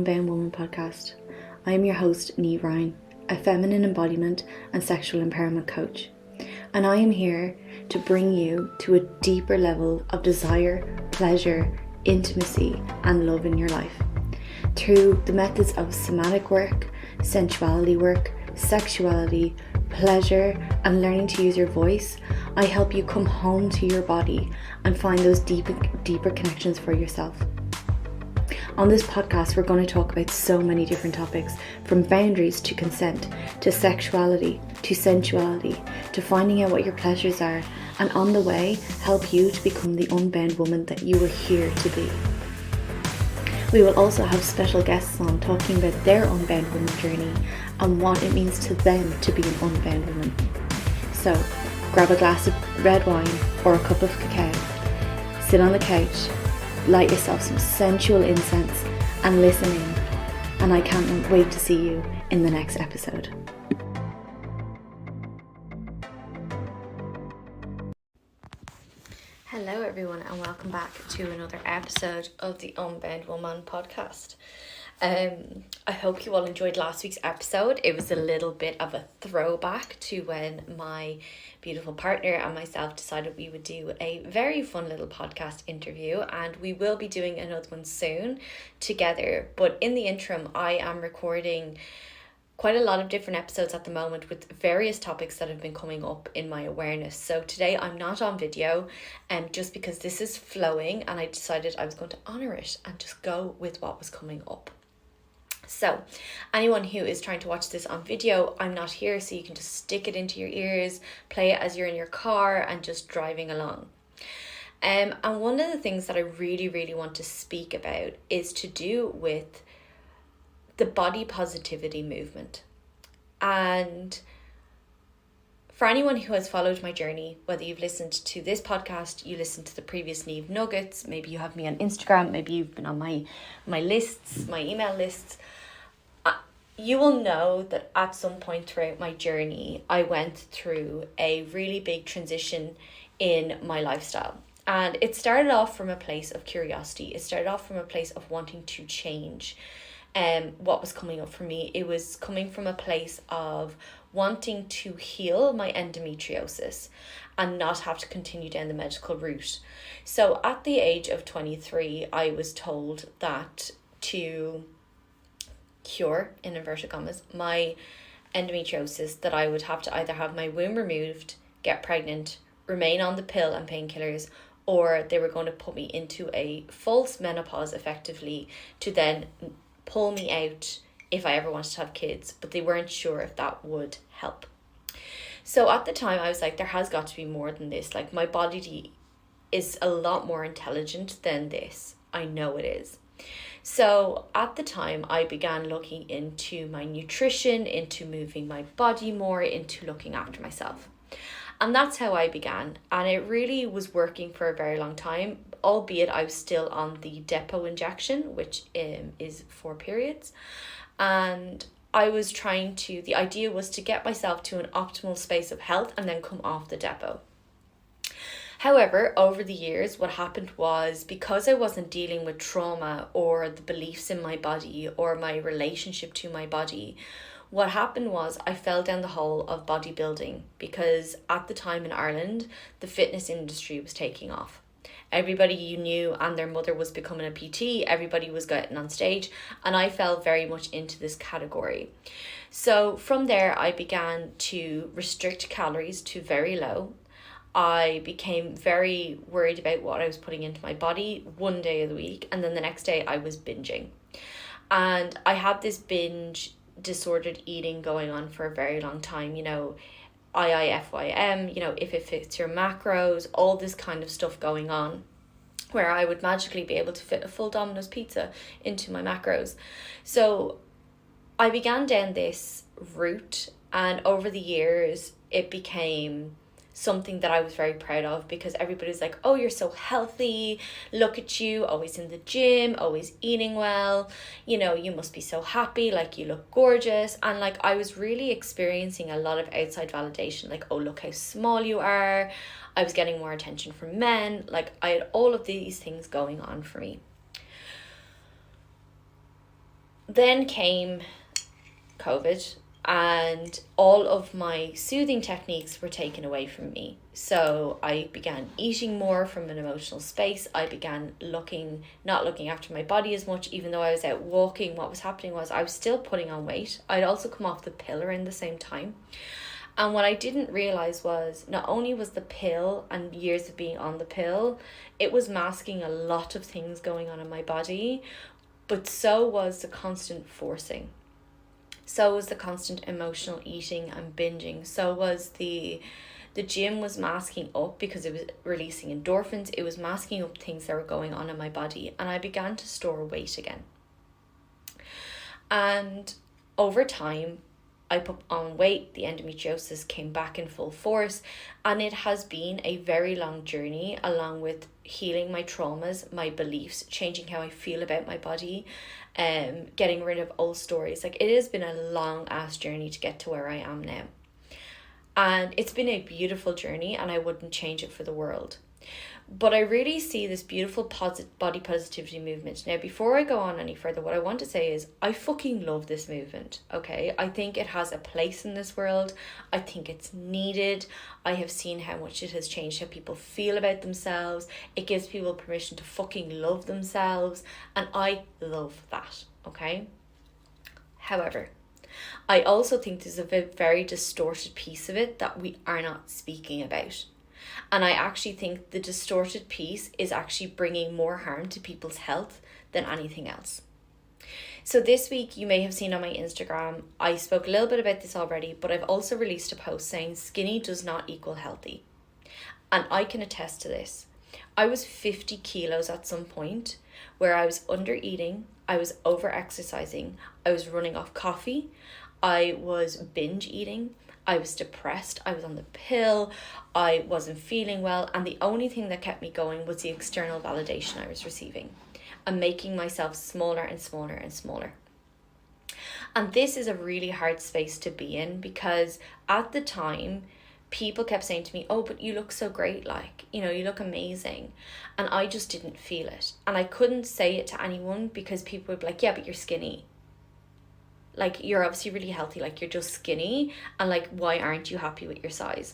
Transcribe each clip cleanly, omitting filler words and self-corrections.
Unbound Woman podcast. I am your host, Niamh, a feminine embodiment and sexual empowerment coach. And I am here to bring you to a deeper level of desire, pleasure, intimacy, and love in your life. Through the methods of somatic work, sensuality work, sexuality, pleasure, and learning to use your voice, I help you come home to your body and find those deeper connections for yourself. On this podcast, we're going to talk about so many different topics, from boundaries to consent, to sexuality, to sensuality, to finding out what your pleasures are, and on the way, help you to become the unbound woman that you were here to be. We will also have special guests on talking about their unbound woman journey and what it means to them to be an unbound woman. So, grab a glass of red wine or a cup of cacao, sit on the couch, light yourself some sensual incense and listen in, and I can't wait to see you in the next episode. Hello everyone, and welcome back to another episode of the Unbound Woman podcast. I hope you all enjoyed last week's episode. It was a little bit of a throwback to when my beautiful partner and myself decided we would do a very fun little podcast interview, and we will be doing another one soon together. But in the interim, I am recording quite a lot of different episodes at the moment with various topics that have been coming up in my awareness. So today I'm not on video, just because this is flowing, and I decided I was going to honour it and just go with what was coming up. So anyone who is trying to watch this on video, I'm not here, so you can just stick it into your ears, play it as you're in your car and just driving along. And one of the things that I really want to speak about is to do with the body positivity movement. And for anyone who has followed my journey, whether you've listened to this podcast, you listened to the previous Niamh nuggets, maybe you have me on Instagram, maybe you've been on my lists, my email lists, you will know that at some point throughout my journey, I went through a really big transition in my lifestyle. And it started off from a place of curiosity. It started off from a place of wanting to change what was coming up for me. It was coming from a place of wanting to heal my endometriosis and not have to continue down the medical route. So at the age of 23, I was told that to cure, in inverted commas, my endometriosis, that I would have to either have my womb removed, get pregnant, remain on the pill and painkillers, or they were going to put me into a false menopause effectively to then pull me out if I ever wanted to have kids, but they weren't sure if that would help. So at the time I was like, there has got to be more than this. Like, my body is a lot more intelligent than this. I know it is. So at the time I began looking into my nutrition, into moving my body more, into looking after myself. And that's how I began. And it really was working for a very long time, albeit I was still on the depot injection, which is 4 periods. And I was the idea was to get myself to an optimal space of health and then come off the depot. However, over the years, what happened was, because I wasn't dealing with trauma or the beliefs in my body or my relationship to my body, what happened was I fell down the hole of bodybuilding, because at the time in Ireland, the fitness industry was taking off. Everybody you knew and their mother was becoming a PT, everybody was getting on stage, and I fell very much into this category. So from there, I began to restrict calories to very low. I became very worried about what I was putting into my body one day of the week, and then the next day I was binging. And I had this binge disordered eating going on for a very long time, IIFYM, if it fits your macros, all this kind of stuff going on, where I would magically be able to fit a full Domino's pizza into my macros. So I began down this route, and over the years it became something that I was very proud of, because everybody's like, oh, you're so healthy, look at you, always in the gym, always eating well, you must be so happy, like, you look gorgeous. And like, I was really experiencing a lot of outside validation, like, oh, look how small you are. I was getting more attention from men. Like, I had all of these things going on for me. Then came COVID, and all of my soothing techniques were taken away from me. So I began eating more from an emotional space. I began not looking after my body as much, even though I was out walking. What was happening was I was still putting on weight. I'd also come off the pill around the same time. And what I didn't realize was not only was the pill and years of being on the pill, it was masking a lot of things going on in my body, but so was the constant forcing. So was the constant emotional eating and binging. So was the gym was masking up because it was releasing endorphins. It was masking up things that were going on in my body. And I began to store weight again. And over time, I put on weight, the endometriosis came back in full force, and it has been a very long journey, along with healing my traumas, my beliefs, changing how I feel about my body, getting rid of old stories. Like, it has been a long ass journey to get to where I am now. And it's been a beautiful journey, and I wouldn't change it for the world. But I really see this beautiful body positivity movement. Now, before I go on any further, what I want to say is I fucking love this movement, okay? I think it has a place in this world. I think it's needed. I have seen how much it has changed how people feel about themselves. It gives people permission to fucking love themselves. And I love that, okay? However, I also think there's a very distorted piece of it that we are not speaking about. And I actually think the distorted piece is actually bringing more harm to people's health than anything else. So this week, you may have seen on my Instagram, I spoke a little bit about this already, but I've also released a post saying skinny does not equal healthy. And I can attest to this. I was 50 kilos at some point where I was under eating, I was over exercising, I was running off coffee, I was binge eating, I was depressed, I was on the pill, I wasn't feeling well, and the only thing that kept me going was the external validation I was receiving and making myself smaller and smaller and smaller. And this is a really hard space to be in, because at the time, people kept saying to me, oh, but you look so great, like, you know, you look amazing. And I just didn't feel it. And I couldn't say it to anyone because people would be like, yeah, but you're skinny. Like, you're obviously really healthy, like, you're just skinny, and like, why aren't you happy with your size?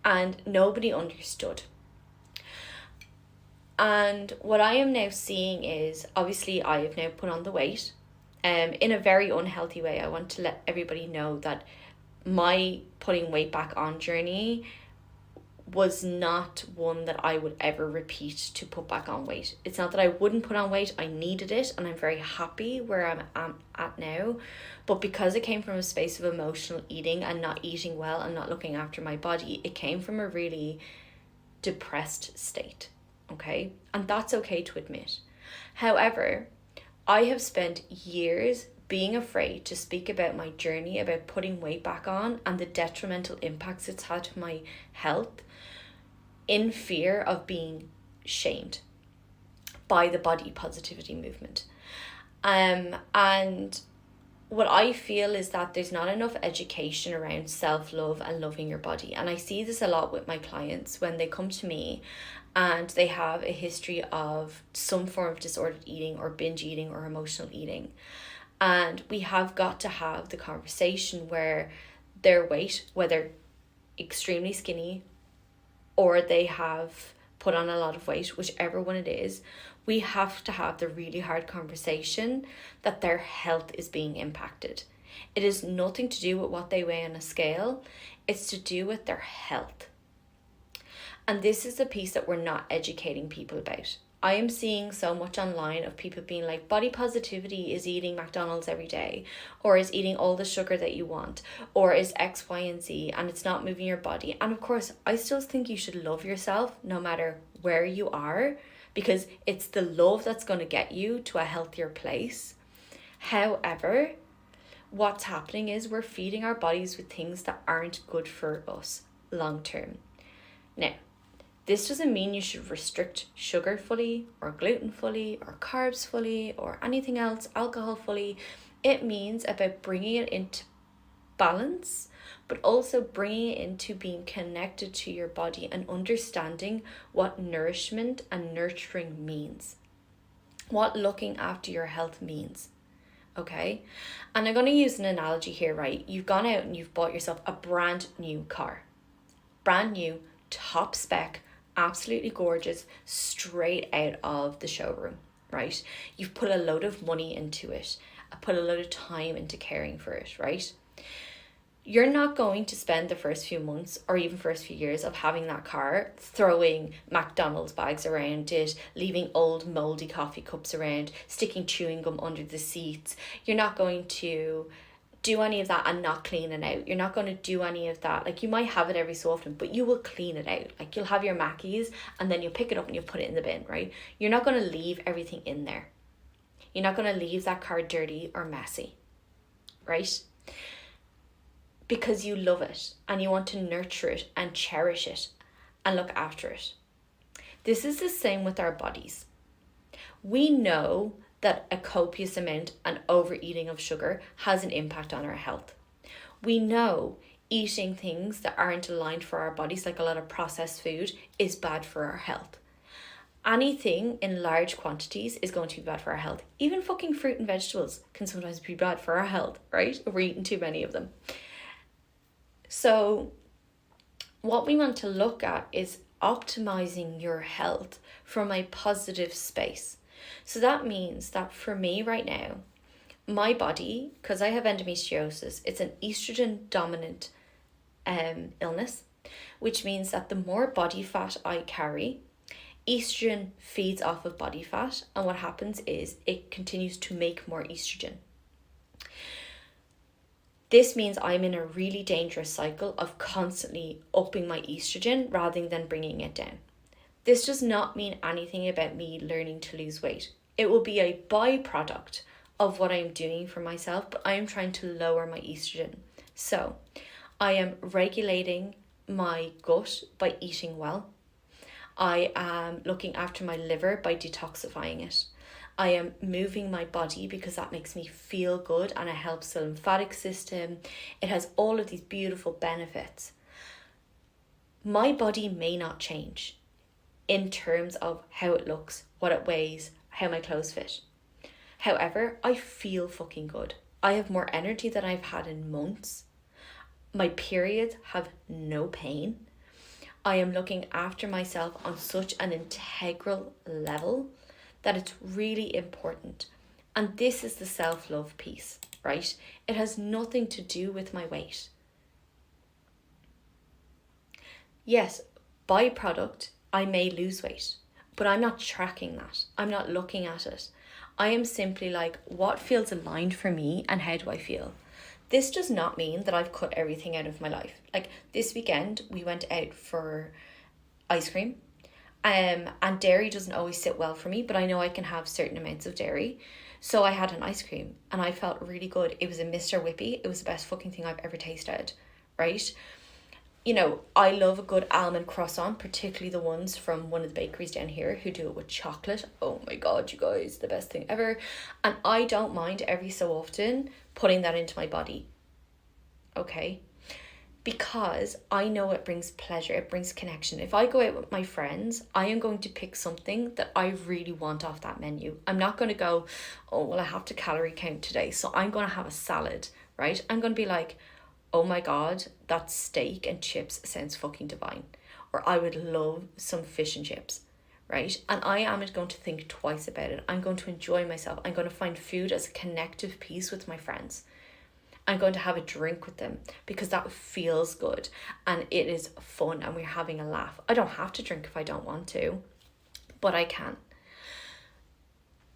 And nobody understood. And what I am now seeing is, obviously, I have now put on the weight, in a very unhealthy way. I want to let everybody know that my putting weight back on journey was not one that I would ever repeat to put back on weight. It's not that I wouldn't put on weight, I needed it, and I'm very happy where I'm at now. But because it came from a space of emotional eating and not eating well and not looking after my body, it came from a really depressed state, okay? And that's okay to admit. However, I have spent years being afraid to speak about my journey, about putting weight back on and the detrimental impacts it's had to my health, in fear of being shamed by the body positivity movement. And what I feel is that there's not enough education around self-love and loving your body. And I see this a lot with my clients when they come to me and they have a history of some form of disordered eating or binge eating or emotional eating. And we have got to have the conversation where their weight, whether extremely skinny or they have put on a lot of weight, whichever one it is, we have to have the really hard conversation that their health is being impacted. It is nothing to do with what they weigh on a scale. It's to do with their health. And this is the piece that we're not educating people about. I am seeing so much online of people being like, body positivity is eating McDonald's every day, or is eating all the sugar that you want, or is X, Y, and Z, and it's not moving your body. And of course, I still think you should love yourself no matter where you are, because it's the love that's going to get you to a healthier place. However, what's happening is we're feeding our bodies with things that aren't good for us long term. Now, this doesn't mean you should restrict sugar fully or gluten fully or carbs fully or anything else, alcohol fully. It means about bringing it into balance, but also bringing it into being connected to your body and understanding what nourishment and nurturing means, what looking after your health means. okay? And I'm going to use an analogy here, right? You've gone out and you've bought yourself a brand new car. Brand new, top spec, absolutely gorgeous, straight out of the showroom, right? You've put a load of money into it, put a load of time into caring for it, right? You're not going to spend the first few months or even first few years of having that car throwing McDonald's bags around it, leaving old moldy coffee cups around, sticking chewing gum under the seats. You're not going to do any of that and not clean it out. You're not going to do any of that. Like, you might have it every so often, but you will clean it out. Like, you'll have your Mackies and then you'll pick it up and you'll put it in the bin, right? You're not going to leave everything in there. You're not going to leave that car dirty or messy, right? Because you love it and you want to nurture it and cherish it and look after it. This is the same with our bodies. We know that a copious amount and overeating of sugar has an impact on our health. We know eating things that aren't aligned for our bodies, like a lot of processed food, is bad for our health. Anything in large quantities is going to be bad for our health. Even fucking fruit and vegetables can sometimes be bad for our health, right? If we're eating too many of them. So what we want to look at is optimizing your health from a positive space. So that means that for me right now, my body, because I have endometriosis, it's an estrogen dominant illness, which means that the more body fat I carry, estrogen feeds off of body fat, and what happens is it continues to make more estrogen. This means I'm in a really dangerous cycle of constantly upping my estrogen rather than bringing it down. This does not mean anything about me learning to lose weight. It will be a byproduct of what I'm doing for myself, but I am trying to lower my estrogen. So I am regulating my gut by eating well. I am looking after my liver by detoxifying it. I am moving my body because that makes me feel good and it helps the lymphatic system. It has all of these beautiful benefits. My body may not change in terms of how it looks, what it weighs, how my clothes fit. However, I feel fucking good. I have more energy than I've had in months. My periods have no pain. I am looking after myself on such an integral level that it's really important. And this is the self-love piece, right? It has nothing to do with my weight. Yes, byproduct, I may lose weight, but I'm not tracking that. I'm not looking at it. I am simply like, what feels aligned for me and how do I feel? This does not mean that I've cut everything out of my life. Like this weekend, we went out for ice cream. And dairy doesn't always sit well for me, but I know I can have certain amounts of dairy. So I had an ice cream and I felt really good. It was a Mr. Whippy. It was the best fucking thing I've ever tasted, right? You know, I love a good almond croissant, particularly the ones from one of the bakeries down here who do it with chocolate. Oh my God, you guys, the best thing ever. And I don't mind every so often putting that into my body, okay? Because I know it brings pleasure, it brings connection. If I go out with my friends, I am going to pick something that I really want off that menu. I'm not going to go, oh, well, I have to calorie count today, so I'm going to have a salad, right? I'm going to be like, oh my God, that steak and chips sounds fucking divine. Or I would love some fish and chips, right? And I am going to think twice about it. I'm going to enjoy myself. I'm going to find food as a connective piece with my friends. I'm going to have a drink with them because that feels good and it is fun and we're having a laugh. I don't have to drink if I don't want to, but I can.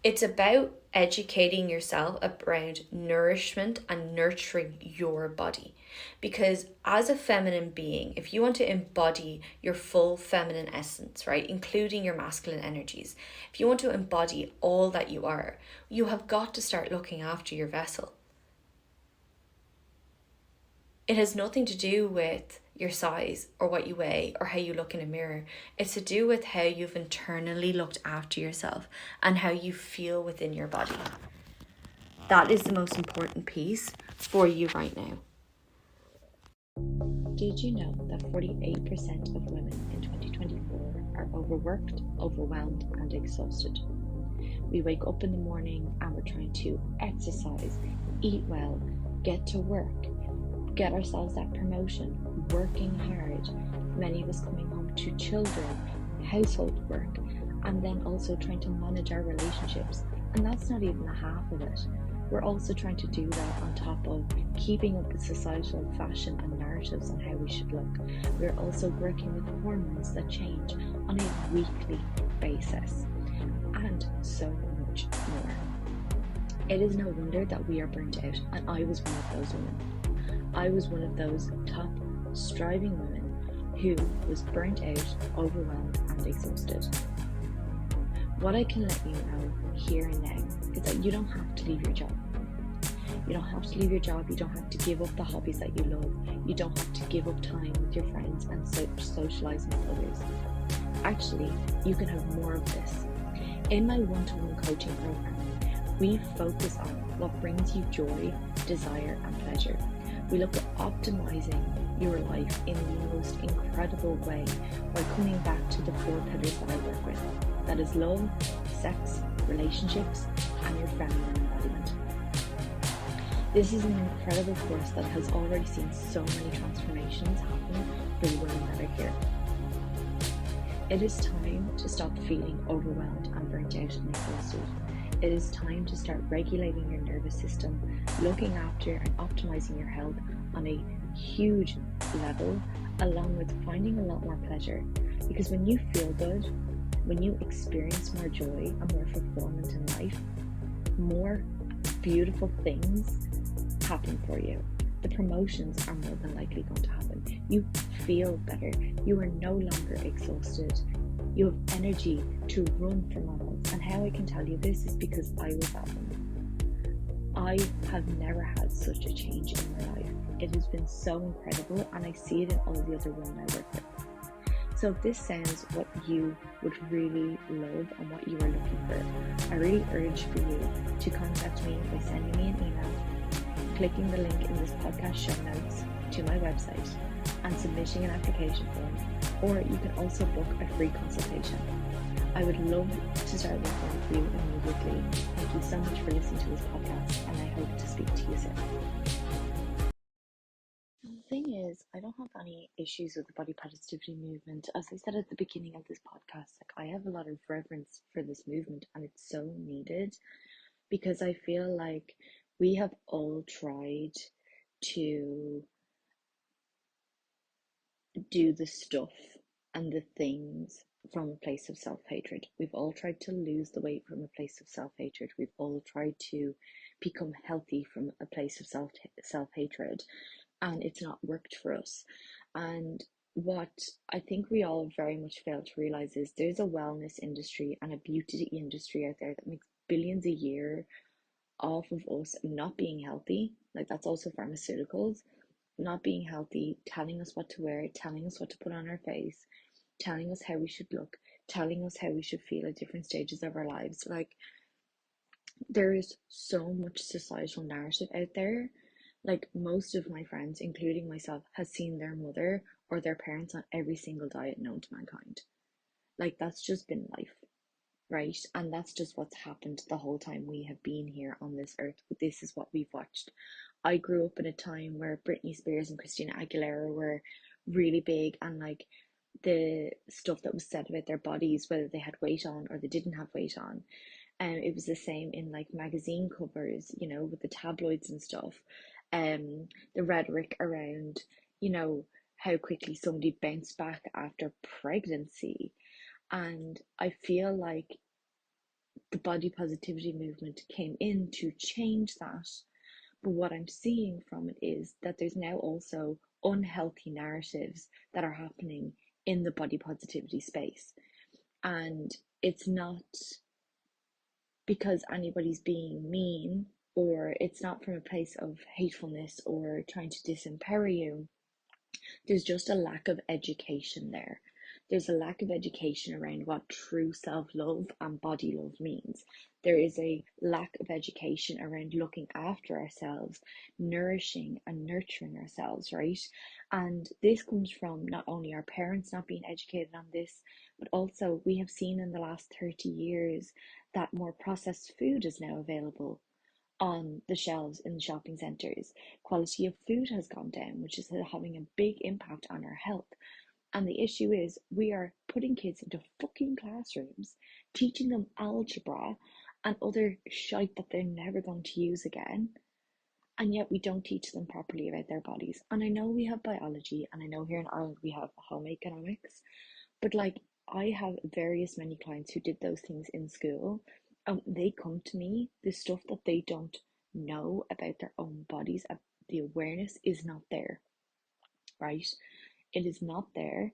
It's about educating yourself around nourishment and nurturing your body. Because as a feminine being, if you want to embody your full feminine essence, right, including your masculine energies, if you want to embody all that you are, you have got to start looking after your vessel. It has nothing to do with your size or what you weigh or how you look in a mirror. It's to do with how you've internally looked after yourself and how you feel within your body. That is the most important piece for you right now. Did you know that 48% of women in 2024 are overworked, overwhelmed, and exhausted? We wake up in the morning and we're trying to exercise, eat well, get to work, get ourselves that promotion, working hard. Many of us coming home to children, household work, and then also trying to manage our relationships. And that's not even a half of it. We're also trying to do that on top of keeping up with societal fashion and narratives on how we should look. We're also working with hormones that change on a weekly basis, and so much more. It is no wonder that we are burnt out, and I was one of those women. I was one of those top striving women who was burnt out, overwhelmed, and exhausted. What I can let you know here and now is that you don't have to leave your job. You don't have to leave your job. You don't have to give up the hobbies that you love. You don't have to give up time with your friends and socializing with others. Actually, you can have more of this. In my one-to-one coaching program, we focus on what brings you joy, desire, and pleasure. We look at optimizing your life in the most incredible way by coming back to the 4 pillars that I work with. That is love, sex, relationships, and your feminine embodiment. This is an incredible course that has already seen so many transformations happen for the women that are here. It is time to stop feeling overwhelmed and burnt out and exhausted. It is time to start regulating your nervous system, looking after and optimizing your health on a huge level, along with finding a lot more pleasure. Because when you feel good, when you experience more joy and more fulfillment in life, more beautiful things happen for you. The promotions are more than likely going to happen. You feel better. You are no longer exhausted. You have energy to run for miles. And how I can tell you this is because I was at them. I have never had such a change in my life. It has been so incredible, and I see it in all the other women I work with. So if this sounds what you would really love and what you are looking for, I really urge for you to contact me by sending me an email, clicking the link in this podcast show notes to my website, and submitting an application form, or you can also book a free consultation. I would love to start working with you immediately. Thank you so much for listening to this podcast, and I hope to speak to you soon. The thing is, I don't have any issues with the body positivity movement. As I said at the beginning of this podcast, I have a lot of reverence for this movement, and it's so needed, because I feel like we have all tried to do the stuff and the things from a place of self-hatred. We've all tried to lose the weight from a place of self-hatred. We've all tried to become healthy from a place of self-hatred, and it's not worked for us. And what I think we all very much fail to realize is there's a wellness industry and a beauty industry out there that makes billions a year off of us not being healthy. Like, that's also pharmaceuticals. Not being healthy, telling us what to wear, telling us what to put on our face, telling us how we should look, telling us how we should feel at different stages of our lives. Like, there is so much societal narrative out there. Like, most of my friends, including myself, has seen their mother or their parents on every single diet known to mankind. Like, that's just been life, right? And that's just what's happened the whole time we have been here on this earth. This is what we've watched. I grew up in a time where Britney Spears and Christina Aguilera were really big, and like the stuff that was said about their bodies, whether they had weight on or they didn't have weight on, and it was the same in like magazine covers, you know, with the tabloids and stuff. The rhetoric around, you know, how quickly somebody bounced back after pregnancy. And I feel like the body positivity movement came in to change that. But what I'm seeing from it is that there's now also unhealthy narratives that are happening in the body positivity space. And it's not because anybody's being mean, or it's not from a place of hatefulness or trying to disempower you. There's just a lack of education there. There's a lack of education around what true self-love and body love means. There is a lack of education around looking after ourselves, nourishing and nurturing ourselves, right? And this comes from not only our parents not being educated on this, But also, we have seen in the last 30 years that more processed food is now available on the shelves in the shopping centres. Quality of food has gone down, which is having a big impact on our health. And the issue is, we are putting kids into fucking classrooms, teaching them algebra and other shite that they're never going to use again. And yet we don't teach them properly about their bodies. And I know we have biology, and I know here in Ireland we have home economics, but like, I have various many clients who did those things in school, and they come to me, the stuff that they don't know about their own bodies, the awareness is not there, right? It is not there,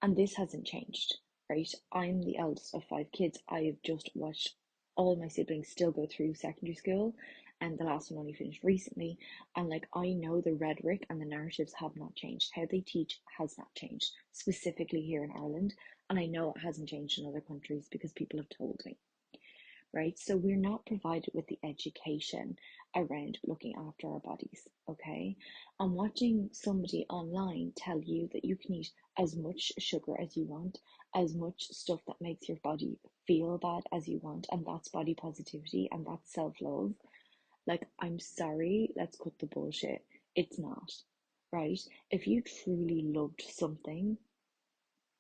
and this hasn't changed, right? I'm the eldest of five kids. I've just watched all my siblings still go through secondary school, and the last one only finished recently. And like, I know the rhetoric and the narratives have not changed. How they teach has not changed, specifically here in Ireland. And I know it hasn't changed in other countries because people have told me, right? So we're not provided with the education around looking after our bodies, okay? I'm watching somebody online tell you that you can eat as much sugar as you want, as much stuff that makes your body feel bad as you want, and that's body positivity and that's self-love. Like, I'm sorry, let's cut the bullshit. It's not, right? If you truly loved something,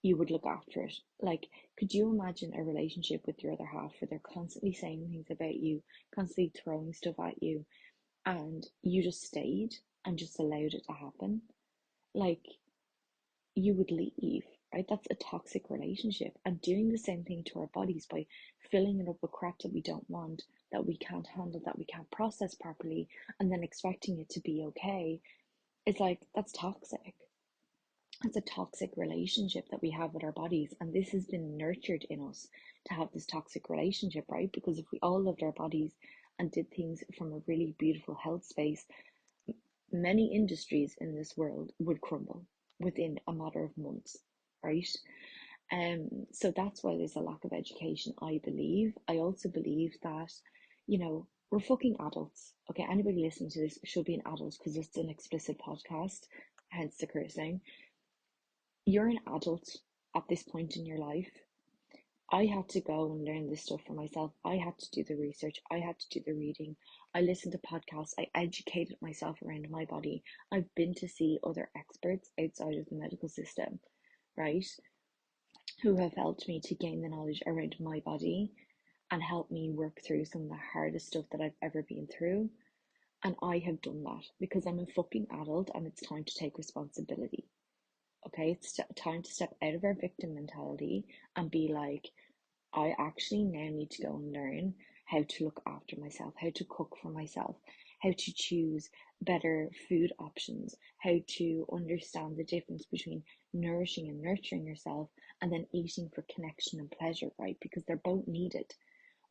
you would look after it. Like, could you imagine a relationship with your other half where they're constantly saying things about you, constantly throwing stuff at you, and you just stayed and just allowed it to happen? Like, you would leave, right? That's a toxic relationship. And doing the same thing to our bodies by filling it up with crap that we don't want, that we can't handle, that we can't process properly, and then expecting it to be okay, is like, that's toxic. It's a toxic relationship that we have with our bodies, and this has been nurtured in us to have this toxic relationship, right? Because if we all loved our bodies and did things from a really beautiful health space, many industries in this world would crumble within a matter of months, right? So that's why there's a lack of education, I believe. I also believe that, we're fucking adults. Okay, anybody listening to this should be an adult because it's an explicit podcast, hence the cursing. You're an adult at this point in your life. I had to go and learn this stuff for myself. I had to do the research. I had to do the reading. I listened to podcasts. I educated myself around my body. I've been to see other experts outside of the medical system, right? Who have helped me to gain the knowledge around my body and help me work through some of the hardest stuff that I've ever been through. And I have done that because I'm a fucking adult and it's time to take responsibility. Okay, it's time to step out of our victim mentality and be like, I actually now need to go and learn how to look after myself, how to cook for myself, how to choose better food options, how to understand the difference between nourishing and nurturing yourself, and then eating for connection and pleasure, right? Because they're both needed.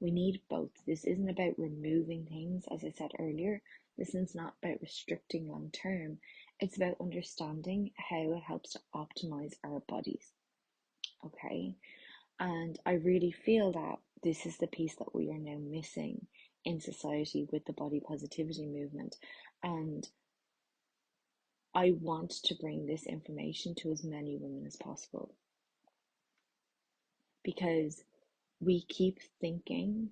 We need both. This isn't about removing things, as I said earlier. This is not about restricting long term. It's about understanding how it helps to optimize our bodies. Okay. And I really feel that this is the piece that we are now missing in society with the body positivity movement. And I want to bring this information to as many women as possible because we keep thinking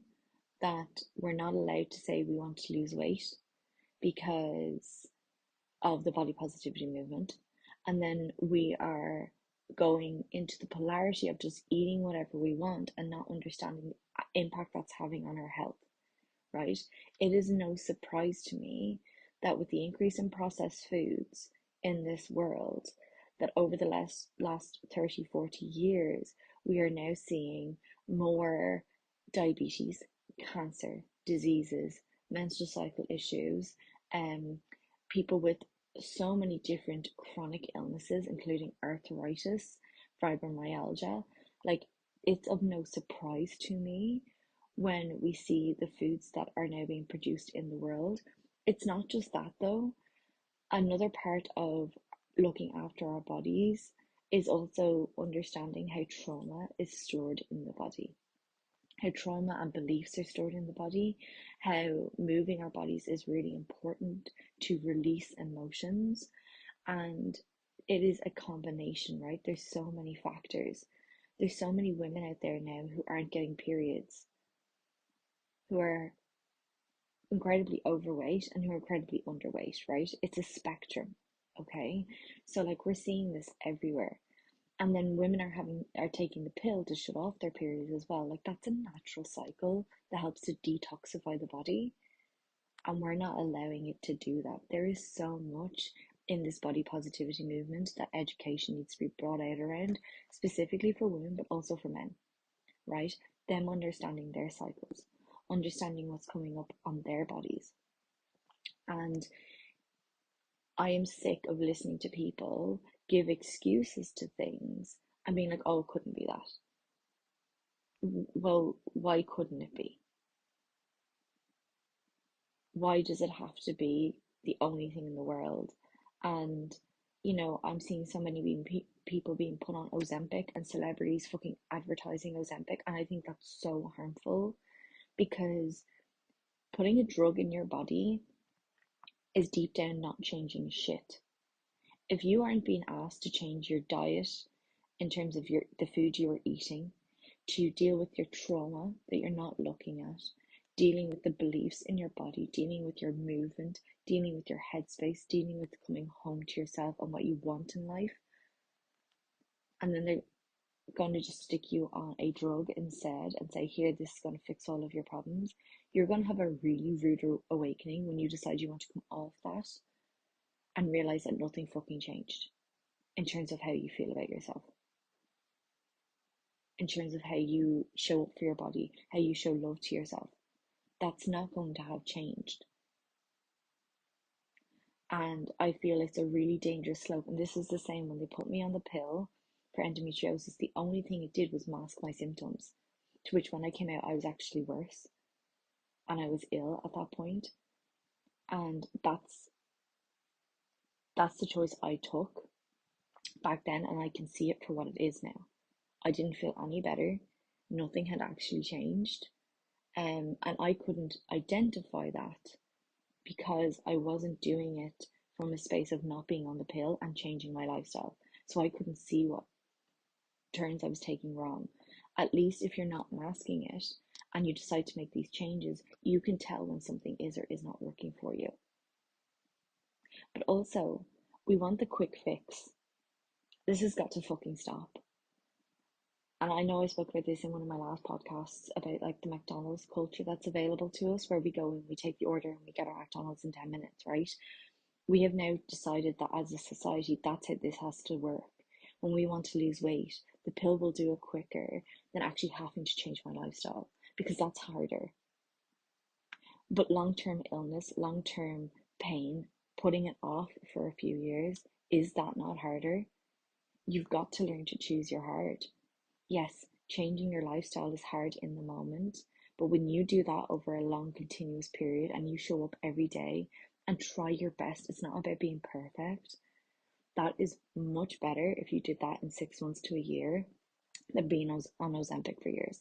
that we're not allowed to say we want to lose weight because of the body positivity movement. And then we are going into the polarity of just eating whatever we want and not understanding the impact that's having on our health, right? It is no surprise to me that with the increase in processed foods in this world, that over the last 30, 40 years, we are now seeing more diabetes, cancer, diseases, menstrual cycle issues, people with so many different chronic illnesses, including arthritis, fibromyalgia. Like, it's of no surprise to me when we see the foods that are now being produced in the world. It's not just that though. Another part of looking after our bodies is also understanding how trauma is stored in the body, how trauma and beliefs are stored in the body, how moving our bodies is really important to release emotions. And it is a combination, right? There's so many factors There's so many women out there now who aren't getting periods, who are incredibly overweight and who are incredibly underweight, right? It's a spectrum, okay? So like we're seeing this everywhere. And then women are taking the pill to shut off their periods as well. Like that's a natural cycle that helps to detoxify the body. And we're not allowing it to do that. There is so much in this body positivity movement that education needs to be brought out around, specifically for women, but also for men, right? Them understanding their cycles, understanding what's coming up on their bodies. And I am sick of listening to people give excuses to things and being like, oh, it couldn't be that. Well, why couldn't it be? Why does it have to be the only thing in the world? And I'm seeing so many people being put on Ozempic and celebrities fucking advertising Ozempic, and I think that's so harmful because putting a drug in your body is deep down not changing shit. If you aren't being asked to change your diet in terms of the food you are eating, to deal with your trauma that you're not looking at, dealing with the beliefs in your body, dealing with your movement, dealing with your headspace, dealing with coming home to yourself and what you want in life, and then they're going to just stick you on a drug instead and say, here, this is going to fix all of your problems, you're going to have a really rude awakening when you decide you want to come off that and realize that nothing fucking changed in terms of how you feel about yourself, in terms of how you show up for your body, how you show love to yourself. That's not going to have changed. And I feel it's a really dangerous slope. And this is the same when they put me on the pill for endometriosis. The only thing it did was mask my symptoms, to which when I came out, I was actually worse and I was ill at that point. And that's the choice I took back then, and I can see it for what it is now. I didn't feel any better. Nothing had actually changed. And I couldn't identify that because I wasn't doing it from a space of not being on the pill and changing my lifestyle. So I couldn't see what turns I was taking wrong. At least if you're not masking it and you decide to make these changes, you can tell when something is or is not working for you. But also, we want the quick fix. This has got to fucking stop. And I know I spoke about this in one of my last podcasts about like the McDonald's culture that's available to us, where we go and we take the order and we get our McDonald's in 10 minutes, right? We have now decided that as a society, that's how this has to work. When we want to lose weight, the pill will do it quicker than actually having to change my lifestyle, because that's harder. But long-term illness, long-term pain, putting it off for a few years, is that not harder? You've got to learn to choose your heart. Yes, changing your lifestyle is hard in the moment, but when you do that over a long continuous period and you show up every day and try your best, it's not about being perfect. That is much better if you did that in 6 months to a year than being on Ozempic for years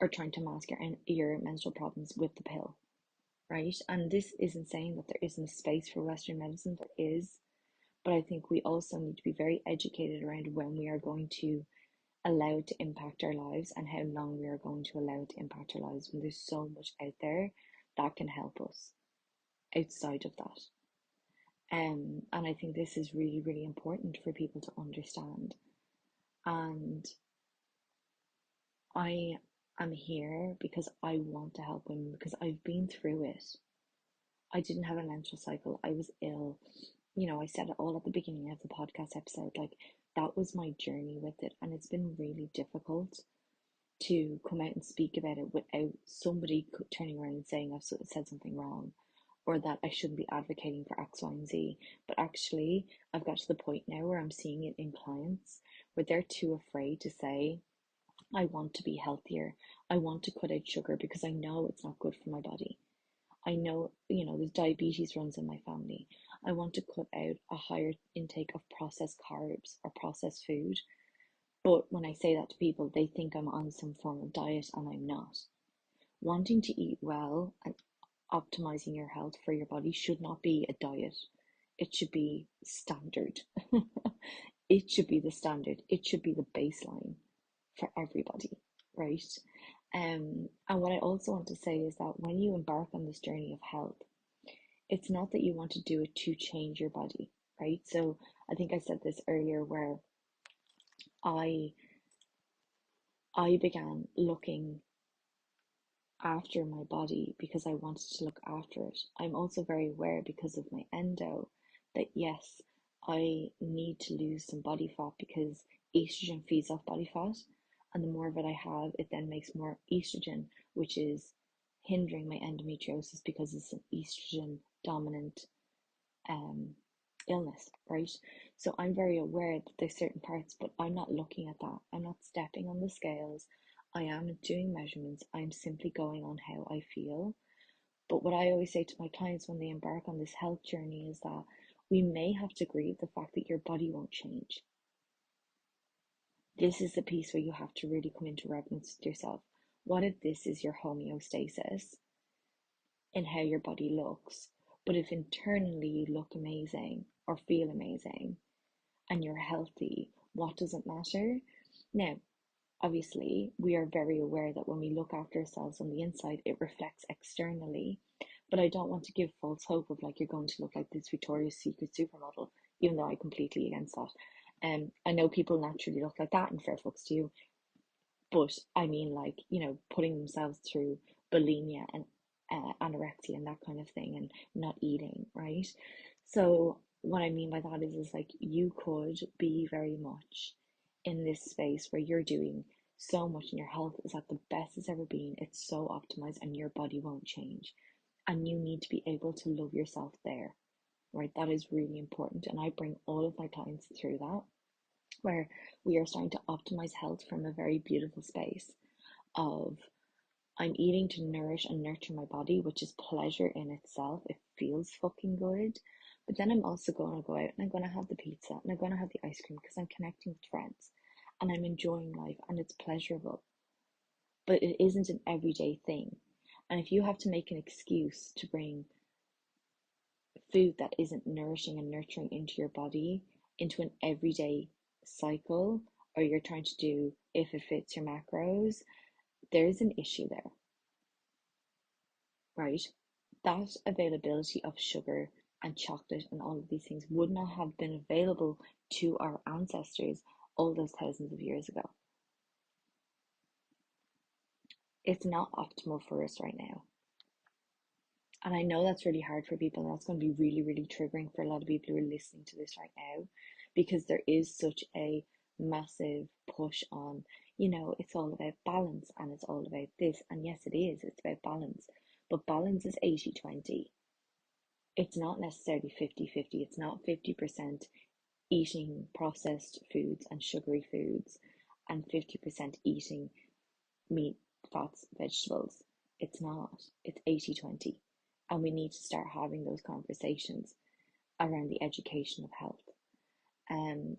or trying to mask your menstrual problems with the pill, right? And this isn't saying that there isn't a space for Western medicine, there is, but I think we also need to be very educated around when we are going to allow it to impact our lives and how long we are going to allow it to impact our lives, when there's so much out there that can help us outside of that. And I think this is really, really important for people to understand. And I am here because I want to help women, because I've been through it. I didn't have a menstrual cycle. I was ill. I said it all at the beginning of the podcast episode. Like, that was my journey with it. And it's been really difficult to come out and speak about it without somebody turning around and saying I've said something wrong, or that I shouldn't be advocating for X, Y, and Z. But actually, I've got to the point now where I'm seeing it in clients where they're too afraid to say, I want to be healthier. I want to cut out sugar because I know it's not good for my body. I know, there's diabetes runs in my family. I want to cut out a higher intake of processed carbs or processed food. But when I say that to people, they think I'm on some form of diet, and I'm not. Wanting to eat well and optimizing your health for your body should not be a diet. It should be standard. it should be the standard, it should be the baseline for everybody, right? And what I also want to say is that when you embark on this journey of health, it's not that you want to do it to change your body, right? So I think I said this earlier where I I began looking after my body because I wanted to look after it. I'm also very aware because of my endo that yes, I need to lose some body fat because estrogen feeds off body fat, and the more of it I have, it then makes more estrogen, which is hindering my endometriosis because it's an estrogen dominant um illness, right? So I'm very aware that there's certain parts, but I'm not looking at that. I'm not stepping on the scales. I am doing measurements. I'm simply going on how I feel. But what I always say to my clients when they embark on this health journey is that we may have to grieve the fact that your body won't change. This is the piece where you have to really come into reverence with yourself. What if this is your homeostasis in how your body looks? But if internally you look amazing or feel amazing and you're healthy, what does it matter? Now, obviously, we are very aware that when we look after ourselves on the inside, it reflects externally. But I don't want to give false hope of like you're going to look like this Victoria's Secret supermodel, even though I'm completely against that. I know people naturally look like that, and fair fucks to you. But I mean, like, putting themselves through bulimia and anorexia and that kind of thing and not eating, right? So, what I mean by that is like you could be very much in this space where you're doing so much and your health is at the best it's ever been. It's so optimized and your body won't change. And you need to be able to love yourself there, right? That is really important. And I bring all of my clients through that where we are starting to optimize health from a very beautiful space of I'm eating to nourish and nurture my body, which is pleasure in itself. It feels fucking good. But then I'm also going to go out and I'm going to have the pizza and I'm going to have the ice cream because I'm connecting with friends and I'm enjoying life and it's pleasurable. But it isn't an everyday thing. And if you have to make an excuse to bring food that isn't nourishing and nurturing into your body into an everyday cycle, or you're trying to do if it fits your macros, there's an issue there, right? That availability of sugar and chocolate and all of these things would not have been available to our ancestors all those thousands of years ago. It's not optimal for us right now. And I know that's really hard for people, and that's going to be really, really triggering for a lot of people who are listening to this right now, because there is such a massive push on, it's all about balance and it's all about this. And yes, it is, it's about balance. But balance is 80-20. It's not necessarily 50-50. It's not 50% eating processed foods and sugary foods and 50% eating meat, fats, vegetables. It's not. It's 80-20. And we need to start having those conversations around the education of health.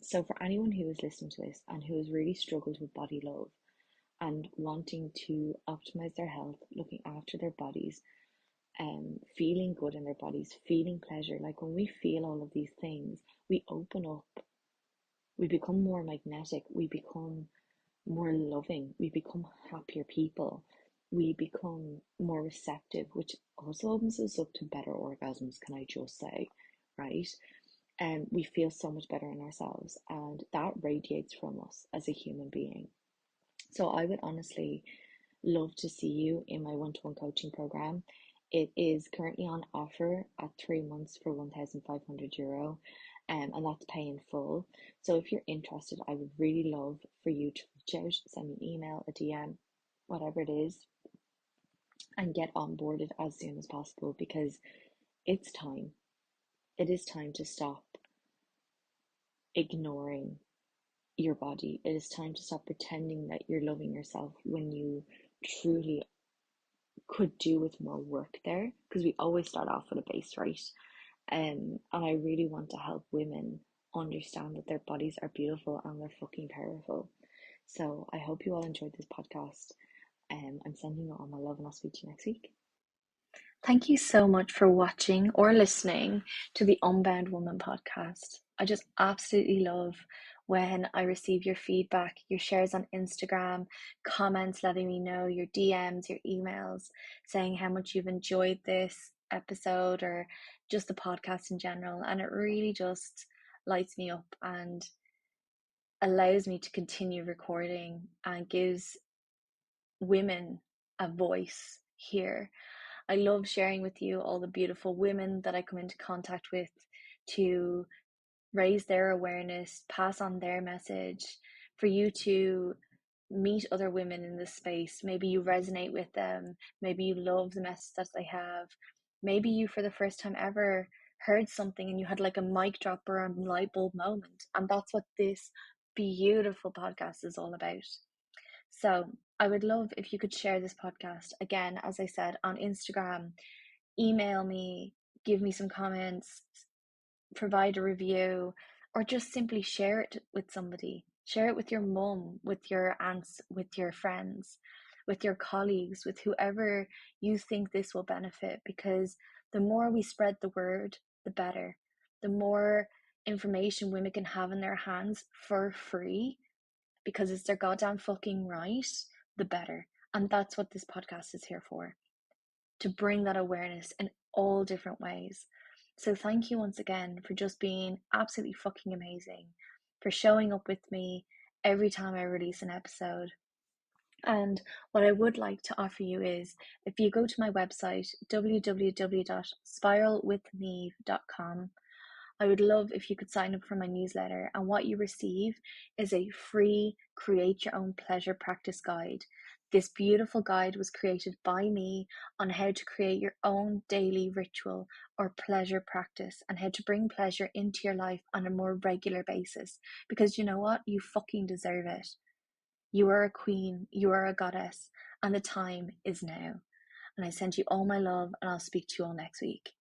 So for anyone who is listening to this and who has really struggled with body love and wanting to optimize their health, looking after their bodies, feeling good in their bodies, feeling pleasure, like when we feel all of these things, we open up, we become more magnetic, we become more loving, we become happier people, we become more receptive, which also opens us up to better orgasms, can I just say, right? And we feel so much better in ourselves, and that radiates from us as a human being. So I would honestly love to see you in my one-to-one coaching program. It is currently on offer at 3 months for €1,500, and that's pay in full. So if you're interested, I would really love for you to reach out, send me an email, a DM, whatever it is, and get onboarded as soon as possible, because it's time. It is time to stop ignoring your body. It is time to stop pretending that you're loving yourself when you truly could do with more work there, because we always start off with a base, right? And I really want to help women understand that their bodies are beautiful and they're fucking powerful. So I hope you all enjoyed this podcast. I'm sending you all my love and I'll speak to you next week. Thank you so much for watching or listening to the Unbound Woman podcast. I just absolutely love when I receive your feedback, your shares on Instagram, comments letting me know, your DMs, your emails, saying how much you've enjoyed this episode or just the podcast in general. And it really just lights me up and allows me to continue recording and gives women a voice here. I love sharing with you all the beautiful women that I come into contact with to raise their awareness, pass on their message, for you to meet other women in this space. Maybe you resonate with them, maybe you love the message that they have, maybe you, for the first time ever, heard something and you had like a mic drop or a light bulb moment. And that's what this beautiful podcast is all about. So I would love if you could share this podcast again, as I said, on Instagram, email me, give me some comments, provide a review, or just simply share it with somebody. Share it with your mum, with your aunts, with your friends, with your colleagues, with whoever you think this will benefit, because the more we spread the word, the better. The more information women can have in their hands for free, because it's their goddamn fucking right, the better. And that's what this podcast is here for, to bring that awareness in all different ways. So thank you once again for just being absolutely fucking amazing, for showing up with me every time I release an episode. And what I would like to offer you is, if you go to my website, www.spiralwithniamh.com, I would love if you could sign up for my newsletter, and what you receive is a free Create Your Own Pleasure Practice Guide. This beautiful guide was created by me on how to create your own daily ritual or pleasure practice, and how to bring pleasure into your life on a more regular basis. Because you know what? You fucking deserve it. You are a queen, you are a goddess, and the time is now. And I send you all my love, and I'll speak to you all next week.